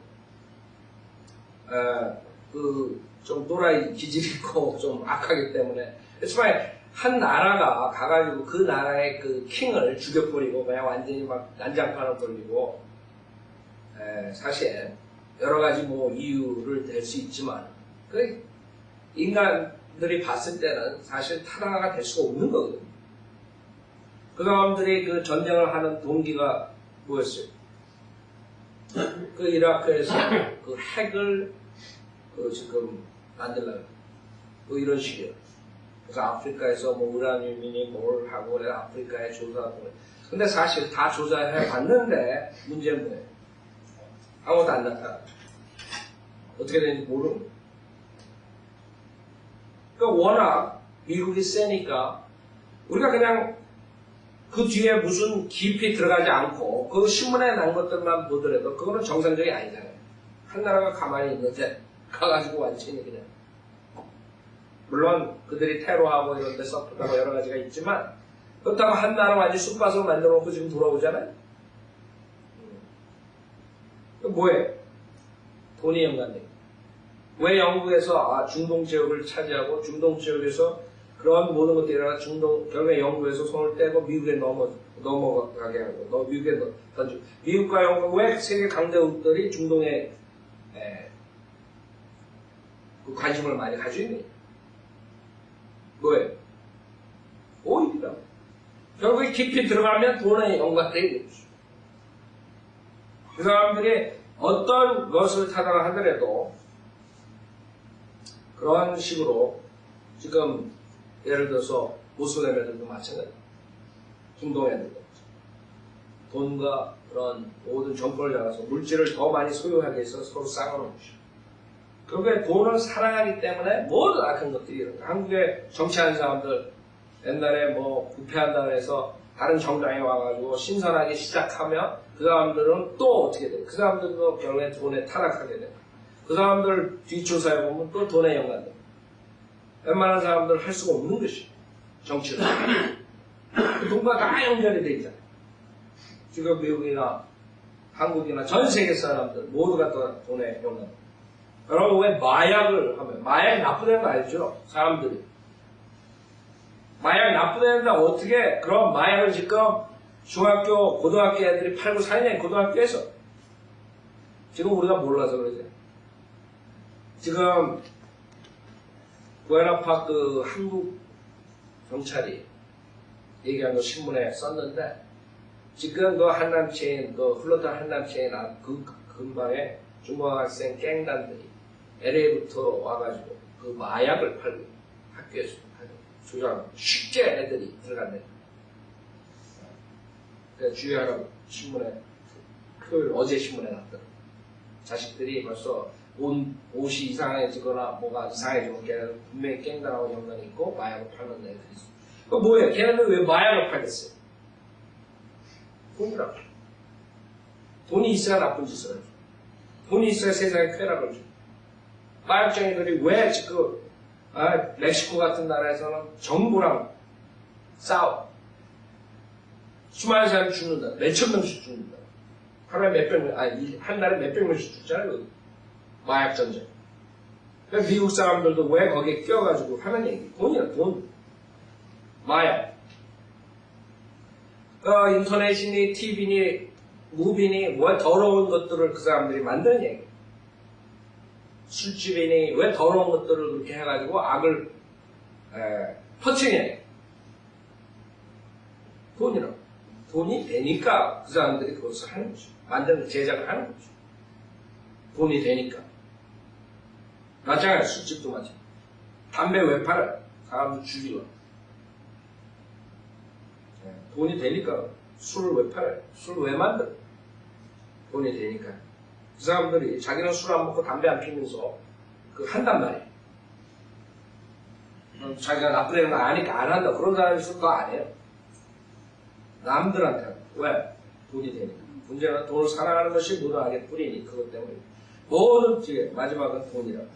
Speaker 2: 좀 또라이 기질 있고 좀 악하기 때문에 정말 한 나라가 가가지고 그 나라의 그 킹을 죽여버리고 그냥 완전히 막 난장판을 돌리고 사실 여러 가지 뭐 이유를 댈 수 있지만 그 인간들이 봤을 때는 사실 타당화가 될 수가 없는 거거든요. 그 사람들이 그 전쟁을 하는 동기가 뭐였어요? 그 이라크에서 그 핵을 지금 만들려고. 뭐 이런 식이에요. 그래서 아프리카에서 뭐 우라늄이니 뭘 하고 그래 아프리카에 조사하고. 근데 사실 다 조사해 봤는데 문제는 뭐예요? 아무것도 안 나타나. 어떻게 되는지 모르는 거예요. 그러니까 워낙 미국이 세니까 우리가 그냥 그 뒤에 무슨 깊이 들어가지 않고 그 신문에 난 것들만 보더라도 그거는 정상적이 아니잖아요. 한 나라가 가만히 있는데 가가지고 완전히 그냥 물론 그들이 테러하고 이런 데 서프하고 여러 가지가 있지만 그렇다고 한 나라 완전히 쑥밭으로 만들어 놓고 지금 돌아오잖아요. 그 뭐예요? 돈이 연관돼. 왜 영국에서 중동 지역을 차지하고 중동 지역에서 그런 모든 것들이 일어나 결국에 영국에서 손을 떼고 미국에 넘어가게 하고 미국에 던지고 미국과 영국 왜 세계 강대국들이 중동에 그 관심을 많이 가지고 있는 뭐예요? 오일이다. 결국에 깊이 들어가면 돈에 연관되게 되죠. 그 사람들이 어떤 것을 타다가 하더라도 그런 식으로 지금 예를 들어서 모슬렘 애들도 마찬가지예요. 중동 애들도 돈과 그런 모든 정권을 잡아서 물질을 더 많이 소유하기 위해서 서로 싸우는 것이죠. 결국에 돈을 사랑하기 때문에 모든 악한 것들이 일어나요. 한국에 정치하는 사람들 옛날에 뭐 부패한다고 해서 다른 정당에 와가지고 신선하게 시작하면 그 사람들은 또 어떻게 돼요? 그 사람들도 결국에 돈에 타락하게 돼요. 그 사람들 뒷조사해 보면 또 돈에 연관돼요. 웬만한 사람들은 할 수가 없는 것이에요. 정치를. 그 돈과 다 연결이 돼 있잖아요. 지금 미국이나 한국이나 전 세계 사람들 모두가 돈에 연관돼요. 여러분 왜 마약을 하면 마약이 나쁘다는 거 알죠? 사람들이. 마약 나쁘다는데 어떻게 그런 마약을 지금 중학교, 고등학교 애들이 팔고 사냐 고등학교에서. 지금 우리가 몰라서 그러죠. 지금 부에나파크 한국 경찰이 얘기한 거 신문에 썼는데 지금 그 한남체인, 그 흘렀던 한남체인 그 근방에 중고등학생 갱단들이 LA부터 와가지고 그 마약을 팔고 학교에서 조장하고 쉽게 애들이 들어간대. 그래서 주의하라고 신문에 토요일 어제 신문에 났더라고. 자식들이 벌써 옷이 이상해지거나 뭐가 이상해지면 걔네들 분명히 갱단하고 연관이 있고 마약을 파는 애들이 있어. 그 뭐예요? 걔네들 왜 마약을 팔겠어요? 돈이라고. 돈이 있어야 나쁜 짓을 하죠. 돈이 있어야 세상에 쾌락을 줘. 마약쟁이들이 왜 지금 멕시코 같은 나라에서는 정부랑 싸워. 수많은 사람이 죽는다. 몇천 명씩 죽는다. 하루에 몇백 명, 한 달에 몇백 명씩 죽잖아요. 마약 전쟁. 그러니까 미국 사람들도 왜 거기에 껴가지고 하는 얘기. 돈이야, 돈. 마약. 인터넷이니, TV니, 무비니, 왜 더러운 것들을 그 사람들이 만드는 얘기. 술집이니, 왜 더러운 것들을 그렇게 해가지고 악을, 퍼치냐. 돈이라고. 돈이 되니까 그 사람들이 그것을 하는 거죠. 만드는 제작을 하는 거죠. 돈이 되니까. 마찬가지 술집도 마찬가지. 담배 왜 팔아요? 사람들 죽이려. 돈이 되니까 술을 왜 팔아요? 술을 왜 만들어요? 돈이 되니까. 그 사람들이 자기는 술 안 먹고 담배 안 피면서 그 한단 말이에요. 자기가 나쁘다는 거 아니까 안 한다. 그런 사람이 있으면 그거 안 해요. 남들한테. 왜? 돈이 되니까. 문제는 돈을 사랑하는 것이 모든 악의 뿌리니 그것 때문에. 뭐든지 마지막은 돈이라고.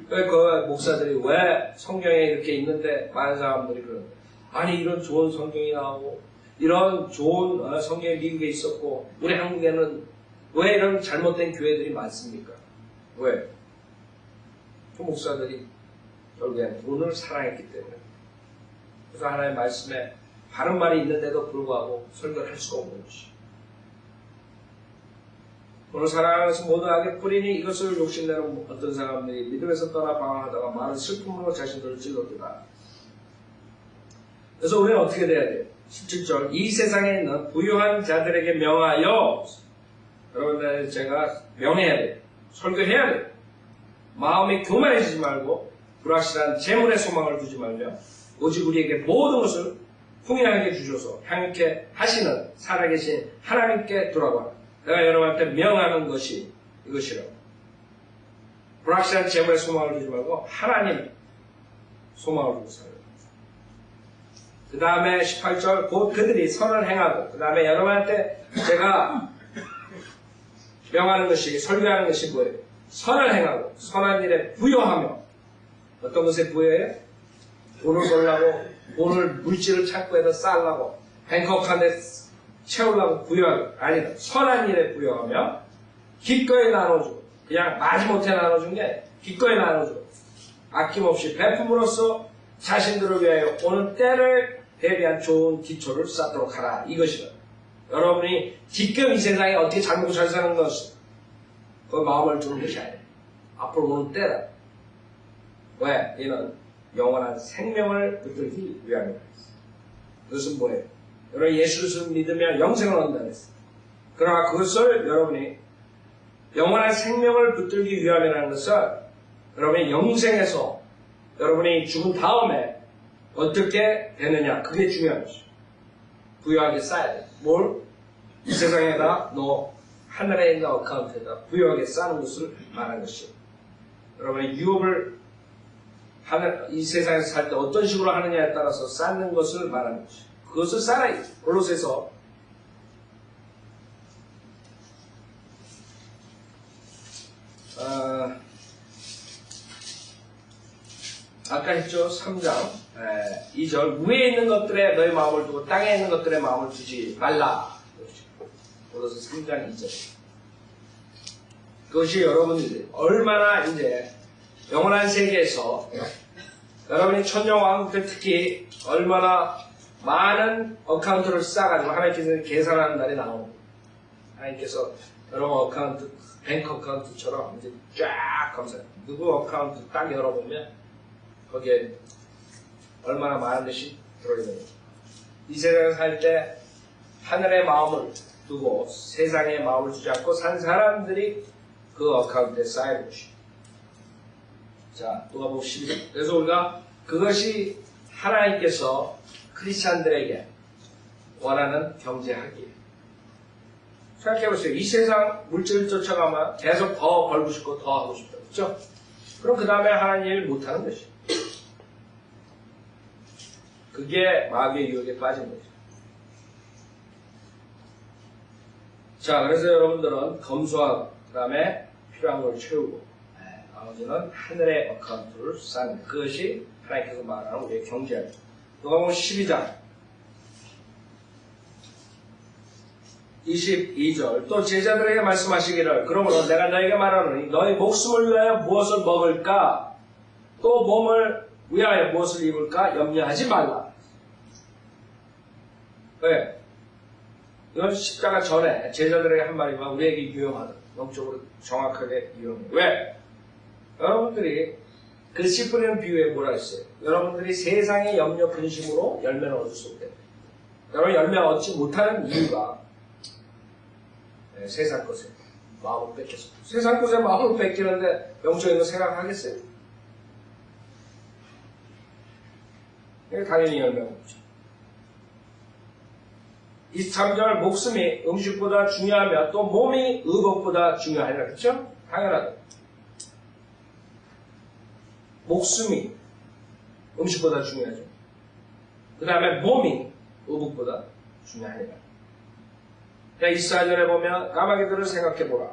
Speaker 2: 그 목사들이 왜 성경에 이렇게 있는데 많은 사람들이 그러는 거예요. 아니 이런 좋은 성경이 나오고 이런 좋은 성경이 미국에 있었고 우리 한국에는 왜 이런 잘못된 교회들이 많습니까? 왜? 그 목사들이 결국엔 돈을 사랑했기 때문에. 그래서 하나님의 말씀에 바른 말이 있는데도 불구하고 설교를 할 수가 없는 것이. 돈을 사랑하면서 모든 악의 뿌리니 이것을 욕심내는 어떤 사람들이 믿음에서 떠나 방황하다가 많은 슬픔으로 자신들을 찔렀더라. 그래서 우리는 어떻게 돼야 돼요? 17절 이 세상에 있는 부유한 자들에게 명하여 여러분들 제가 명해야 돼요. 설교해야 돼요. 마음이 교만해지지 말고 불확실한 재물의 소망을 두지 말며 오직 우리에게 모든 것을 풍요하게 주셔서 향유케 하시는 살아계신 하나님께 돌아가라. 내가 여러분한테 명하는 것이 이것이라. 불확실한 재물의 소망을 두지 말고 하나님 소망을 두고 살아요. 그 다음에 18절 곧 그들이 선을 행하고 그 다음에 여러분한테 제가 명하는 것이 설교하는 것이 뭐예요? 선을 행하고 선한 일에 부여하며 어떤 것에 부여해요? 돈을 벌려고 돈을 물질을 창고에다 쌓으려고 뱅크업한데 채우려고 부여하고 아니다. 선한 일에 부여하며 기꺼이 나눠주고 그냥 마지못해 나눠준 게 기꺼이 나눠주고 아낌없이 베품으로써 자신들을 위하여 오는 때를 대비한 좋은 기초를 쌓도록 하라. 이것이다. 여러분이 지금 이 세상에 어떻게 잘 먹고 잘 사는 것은 그 마음을 두는 것이 아니에요. 앞으로 오는 때다. 왜? 이는 영원한 생명을 붙들기 위함이다. 그것은 뭐예요? 여러분 예수를 믿으면 영생을 얻는다 했어요. 그러나 그것을 여러분이 영원한 생명을 붙들기 위함이라는 것은 여러분이 영생에서 여러분이 죽은 다음에 어떻게 되느냐 그게 중요한 것이죠. 부유하게 쌓아야 돼. 뭘? 이 세상에다 너 하늘에 있는 어카운트에다 부유하게 쌓는 것을 말하는 것이죠. 여러분이 유업을 이 세상에서 살 때 어떤 식으로 하느냐에 따라서 쌓는 것을 말하는 것이죠. 그것을 쌓아야 돼. 골로새서 아까 했죠. 3장 2절 위에 있는 것들에 너의 마음을 두고 땅에 있는 것들에 마음을 두지 말라. 골로새 3장 2절 그것이 여러분들이 얼마나 이제 영원한 세계에서 여러분이 천정왕국 때 특히 얼마나 많은 어카운트를 쌓아가지고 하나님께서 계산하는 날이 나오는 거예요. 하나님께서 여러분 어카운트 뱅크 어카운트처럼 이제 쫙 검사해요. 누구 어카운트 딱 열어보면 거기에 얼마나 많은 것이 들어있는 거죠. 이 세상에 살 때 하늘의 마음을 두고 세상에 마음을 두지 않고 산 사람들이 그 어카운트에 쌓이는 것이죠. 자, 누가복음 12장. 그래서 우리가 그것이 하나님께서 크리스찬들에게 원하는 경제학이에요. 생각해보세요. 이 세상 물질을 쫓아가면 계속 더 벌고 싶고 더 하고 싶다. 그렇죠? 그럼 그 다음에 하나님 일 못하는 것이에요. 그게 마귀의 유혹에 빠진 거죠. 자, 그래서 여러분들은 검소하고 그 다음에 필요한 걸 채우고 나머지는 하늘의 어카운트를 쌓는 그것이 하나님께서 말하는 우리의 경제학이에요. 누가복음 12장 22절 또 제자들에게 말씀하시기를 그러므로 내가 너에게 말하노니 너희 목숨을 위하여 무엇을 먹을까 또 몸을 위하여 무엇을 입을까 염려하지 말라. 왜? 이건 십자가 전에 제자들에게 한 말이면 우리에게 유용하다. 영적으로 정확하게 유용해. 왜? 여러분들이 그 씨 뿌리는 비유에 뭐라 했어요? 여러분들이 세상의 염려 근심으로 열매를 얻을 수 없대. 여러분 열매 얻지 못하는 이유가 세상 것에 마음을 뺏겼어. 세상 것에 마음을 뺏기는데 영적인 거 생각하겠어요? 당연히 열매가 없죠. 23절 목숨이 음식보다 중요하며 또 몸이 의복보다 중요하니라. 그렇죠? 당연하다. 목숨이 음식보다 중요하죠. 그 다음에 몸이 의복보다 중요하니라. 이스라엘에 보면 까마귀들을 생각해보라.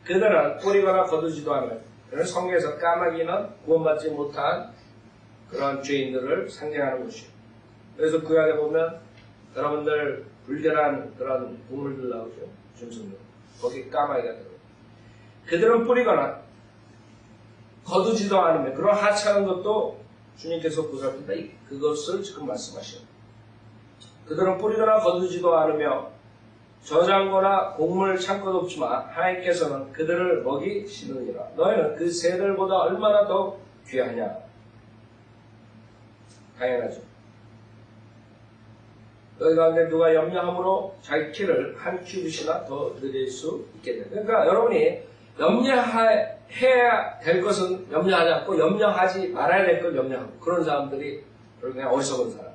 Speaker 2: 그들은 뿌리거나 거두지도 않는 그런 성경에서 까마귀는 구원받지 못한 그런 죄인들을 상징하는 것이에요. 그래서 구약에 보면 여러분들 불결한 그런 동물들 나오죠. 짐승들. 거기 까마귀가 들어요. 그들은 뿌리거나 거두지도 않으면 그런 하찮은 것도 주님께서 보살핀다. 그것을 지금 말씀하셔요. 그들은 뿌리거나 거두지도 않으며 저장고나 곡물 창고도 없지만 하나님께서는 그들을 먹이시느니라. 너희는 그 새들보다 얼마나 더 귀하냐. 당연하죠. 너희 가운데 누가 염려함으로 자기 키를 한 큐빗이나 더 늘릴 수 있게 돼. 그러니까 여러분이 염려해야 될 것은 염려하지 않고 염려하지 말아야 될 걸 염려하고 그런 사람들이 그냥 어리석은 사람.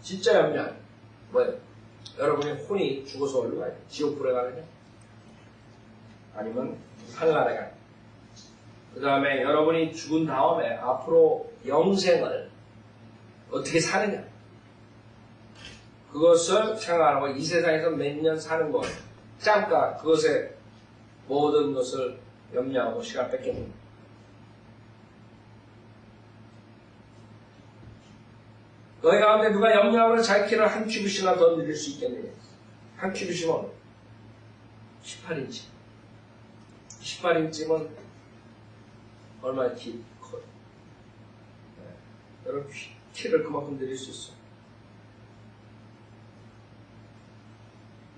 Speaker 2: 진짜 염려하는 뭐예요? 여러분이 혼이 죽어서 어디로 가야 돼? 지옥 불에 가느냐? 아니면 하늘나라에 가느냐? 그 다음에 여러분이 죽은 다음에 앞으로 영생을 어떻게 사느냐? 그것을 생각하고 이 세상에서 몇 년 사는 것, 잠깐 그것에 모든 것을 염려하고 시간 뺏겠는 거예요. 너희 가운데 누가 염려하면 자기 키를 한 큐빗이나 더 늘릴 수 있겠느냐? 한 큐빗이면 18인치. 18인치면 얼마나 커요? 네. 여러분 키를 그만큼 늘릴 수 있어요.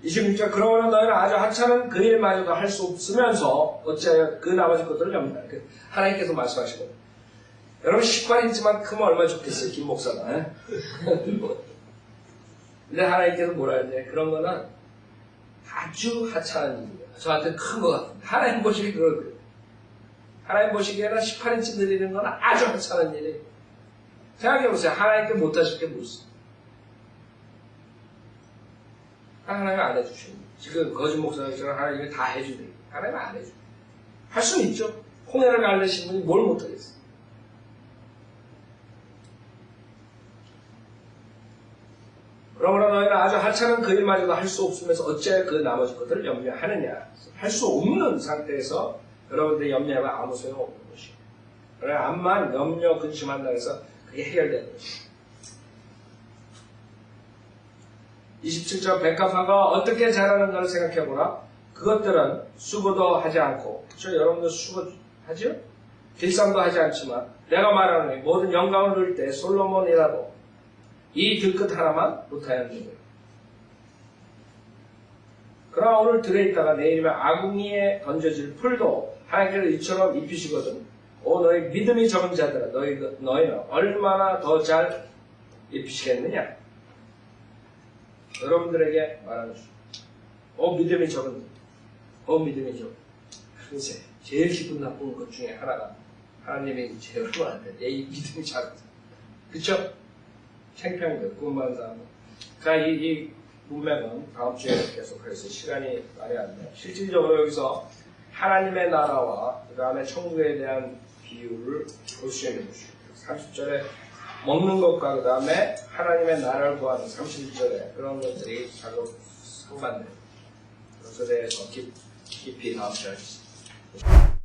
Speaker 2: 26절 그러므로 너희는 아주 하찮은 그 일마저도 할 수 없으면서 어찌하여 그 나머지 것들을 염려하냐. 하나님께서 말씀하시거든요. 여러분 18인치만 크면 얼마나 좋겠어요, 김 목사가. 근데 하나님께서 뭐라 하냐. 그런 거는 아주 하찮은 일이에요. 저한테 큰 것 같은데. 하나님 보시기에 그렇거든요. 하나님 보시기에는 18인치 늘리는 건 아주 하찮은 일이에요. 생각해보세요. 하나님께 못하실 게 뭐 있어요? 하나님 안 해주시는 지금 거짓 목사처럼 하나님이 다 해주대요. 하나님 안 해줘요. 할 수는 있죠. 홍해를 갈르신 분이 뭘 못하겠어요. 그러므로 너희는 아주 하찮은 그 일마저도 할 수 없으면서 어찌하여 그 나머지 것들을 염려하느냐. 할 수 없는 상태에서 여러분들이 염려하면 아무 소용없는 것이에요. 그러나 암만 염려 근심한다 해서 그게 해결되는 것이에요. 27절 백합화가 어떻게 자라는가를 생각해보라. 그것들은 수고도 하지 않고, 그렇죠? 여러분들 수고하죠? 길쌈도 하지 않지만 내가 말하는 모든 영광을 누릴 때 솔로몬이라도 이 들끝 하나만 못하였는데. 그러나 오늘 들에 있다가 내일이면 아궁이에 던져질 풀도 하나님께서 이처럼 입히시거든. 오 너희 믿음이 적은 자들아 너희는 얼마나 더 잘 입히시겠느냐. 여러분들에게 말하는 수. 믿음이 적은 믿음이 적은. 글쎄 제일 기분 나쁜 것 중에 하나가 하나님이 제일 좋아하는데 이 믿음이 작은. 그쵸? 창피한 그것만 사람. 그러니까 이 문맥은 다음 주에 계속해서 시간이 많이 안 돼요. 실질적으로 여기서 하나님의 나라와 그 다음에 천국에 대한 비유를 볼 수 있는 것이죠. 30절에 먹는 것과 그 다음에 하나님의 나라를 구하는 31절에 그런 것들이 자꾸 상반돼요. 그것에 대해서 깊이 다음 주에 하겠습니다.